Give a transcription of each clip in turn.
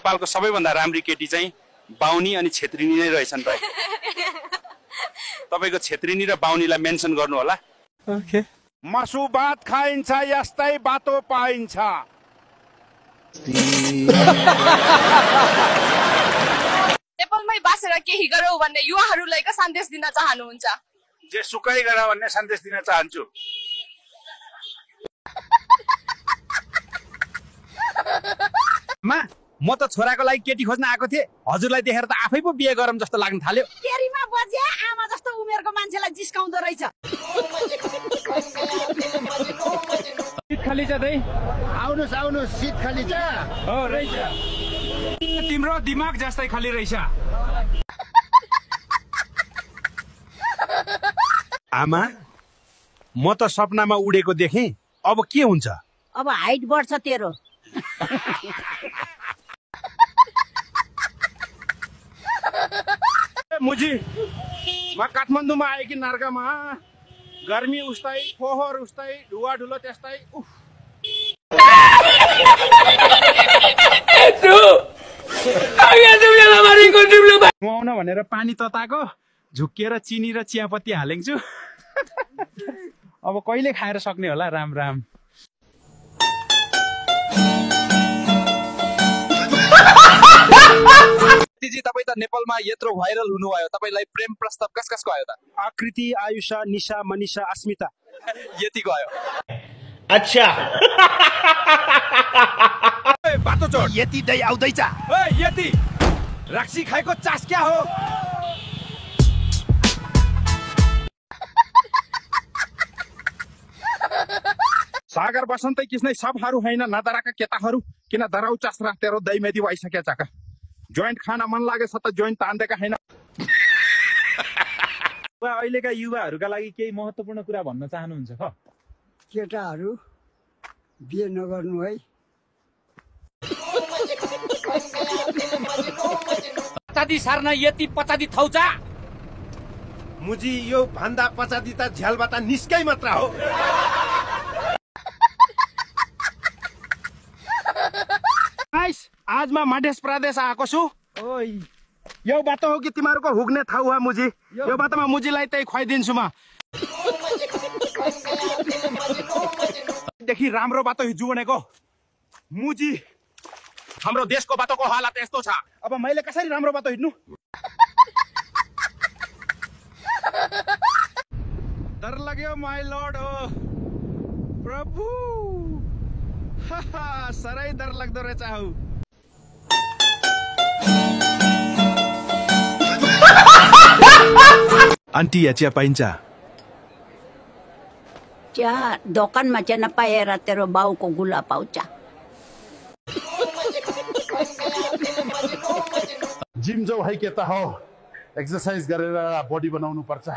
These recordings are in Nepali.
नेपालको सबैभन्दा राम्री केटी चाहिँ बाहुनी अनि छेत्रिनी नै रहेछन् भाइ। तपाईको छेत्रिनी र बाहुनीलाई मेन्सन गर्नु होला। ओके। मासु भात खाइन्छ यस्तै बाटो पाइन्छ। नेपालमै बसेर केही गरौ भन्ने युवाहरूलाई के सन्देश दिन चाहनुहुन्छ? जे सुकै गर भन्ने सन्देश दिन चाहन्छु। म त छोराको लागि केटी खोज्न आएको थिएँ, हजुरलाई देखेर त आफै पो बिहे गरौँ जस्तो लाग्न थाल्यो। तेरीमा बजे आमा जस्तो उमेरको मान्छेलाई जिस्काउँदो रहेछ। सिट खाली छ दाइ, आउनुस् आउनुस्, सिट खाली छ। हो रहेछ, तिम्रो दिमाग जस्तै खाली रहेछ। आमा, म त सपनामा उडेको देखेँ, अब के हुन्छ? अब हाइट बढ्छ तेरो। मुजी, म काठमाडौँमा आएँ कि नर्गामा, गर्मी उस्तै, फोहोर उस्तै, धुवा धुलो त्यस्तै। आउन भनेर पानी तताएको, झुक्किएर चिनी र चियापत्ती हालेको छु। अब कहिले खाएर सक्ने होला? राम राम। जी, तपाईँ त नेपालमा यत्रो भाइरल हुनुभयो, तपाईँलाई प्रेम प्रस्ताव कस कसको आयो त? आकृति, आयुषा, निशा, मनिषा, अस्मिता, यतिको आयो। अच्छा। बाटो चोर यति दै आउँदैछ। यति रक्सी खाएको चास क्या हो? सागर बसन्तै किस्नै सबहरू होइन नदराका केटाहरू, किन दराउ चास्रा तेरो दैमेदी भइसके चाका। जोइन्ट खान मन लागेछ त जोइन्ट तान्देका हैन। अहिलेका युवाहरूका लागि केही महत्त्वपूर्ण कुरा भन्न चाहनुहुन्छ त? केटाहरू बिहे नगर्नु है। पचादी सार्न यति पचादी थौचा। मुजी यो भन्दा पचादी त झ्यालबाट निस्कै मात्र हो। आजमा मध्य प्रदेश आएको छु। ओइ, यो बाटो हो कि तिमीहरूको हुग्ने ठाउँ हो मुजी? यो बाटोमा मुजीलाई त्यही खुवाइदिन्छु म। देखि राम्रो बाटो हिजो बनेको मुजी। हाम्रो देशको बाटोको हालत यस्तो छ, अब मैले कसरी राम्रो बाटो हिँड्नु? डर लाग्यो माई लर्ड। ओ प्रभु, साह्रै डर लाग्दो रहेछ। आन्टी या चिया पाइन्छ? चिया दोकानमा चाहिँ नपाएर तेरो बाउको गुला पाउँछ। जिम जाऊ है के त हो, एक्सरसाइज गरेर बडी बनाउनु पर्छ।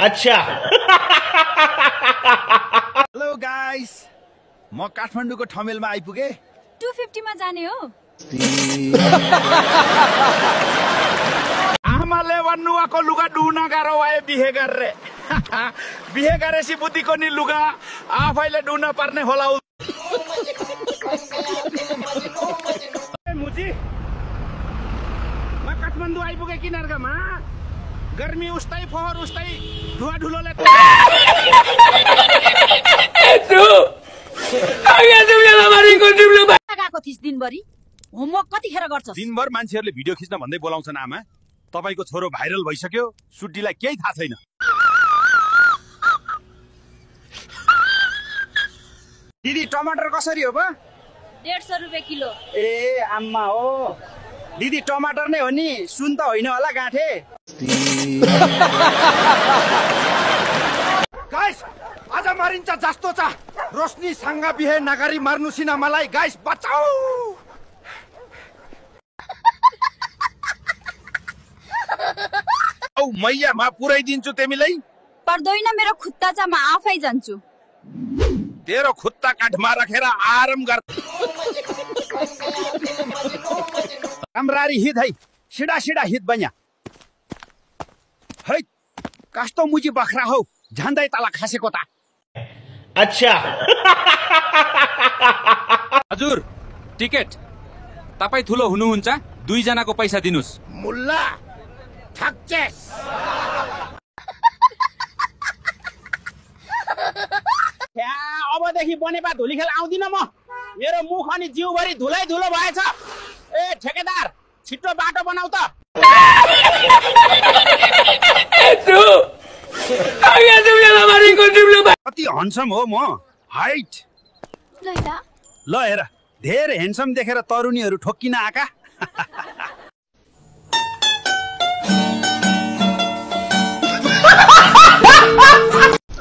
अच्छा। हेलो गाइस, म काठमाडौँको ठमेलमा आइपुगे। 250 मा जाने हो? आमाले भन्नुभएको लुगा डुना गाह्रो भयो बिहे गरेर। बिहे गरेपछि बुद्धिको नि लुगा आफैले डुन पर्ने होला। मुजी, म काठमाडौँ आइपुगे कि नर्गामा, गर्मी उस्तै, फोहोर उस्तै, धुवा धुलोले। गएको थिइस् दिनभरि? होमवर्क कतिखेर गर्छस्? दिनभर मान्छेहरूले भिडियो खिच्न भन्दै बोलाउँछन्। आमा, तपाईको छोरो भाइरल भइसक्यो, सुड्डीलाई केही थाहा छैन। दिदी टमाटर कसरी हो बा? 150 रुपैयाँ किलो। ए आम्मा हो, दिदी टमाटर नै हो नि, सुन त होइन होला गाँठे। गाइस, आज मारिन्छ जस्तो छ। रोशनीसँग बिहे नगरी मार्नुसिन मलाई। गाइस बचाऊ। औ मैया, म पुर्याइदिन्छु तिमीलाई। पर्दैन, मेरो खुट्टा छ, म आफै जान्छु। तेरो खुट्टा काठमा राखेर आराम गर। राम्ररी हित है, सिधा सिधा हित बन्या है। कस्तो मुजी बख्रा हौ, झन्दै तल खसेको त। अच्छा। हजुर टिकट तपाईँ ठुलो हुनुहुन्छ 2 जनाको पैसा दिनुस् मुल्ला ठक्चेस अबदेखि बनेपा धुली खेल आउँदिन म मेरो मुख अनि जिउभरि धुलै धुलो भएछ ए ठेकेदार छिटो बाटो बनाऊ त कति हन्सम हो म हाइट ल हेर धेरै हेन्सम देखेर तरुणीहरू ठोक्किन आका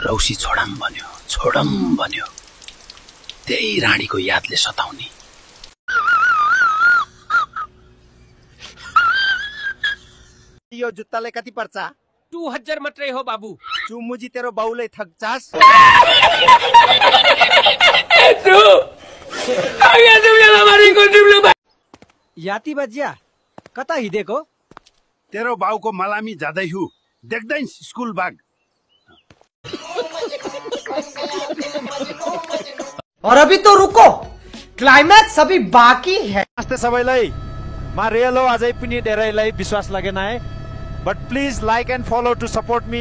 रौसी छोडम भन्यो त्यही रानीको यादले सताउने यो जुत्ताले कति पर्छ 2000 मात्रै हो बाबु चुमुजी तेरो बाउले थक्चास याती बजिया कता हिँडेको तेरो बाउको मलामी जाँदैछु देख्दैन स्कुल बाग और अभी तो रुको क्लाइमैक्स अभी बाकी है नमस्ते सबैलाई म रियल हो अझै पनि धेरैलाई विश्वास लागेन है but please like and follow to support me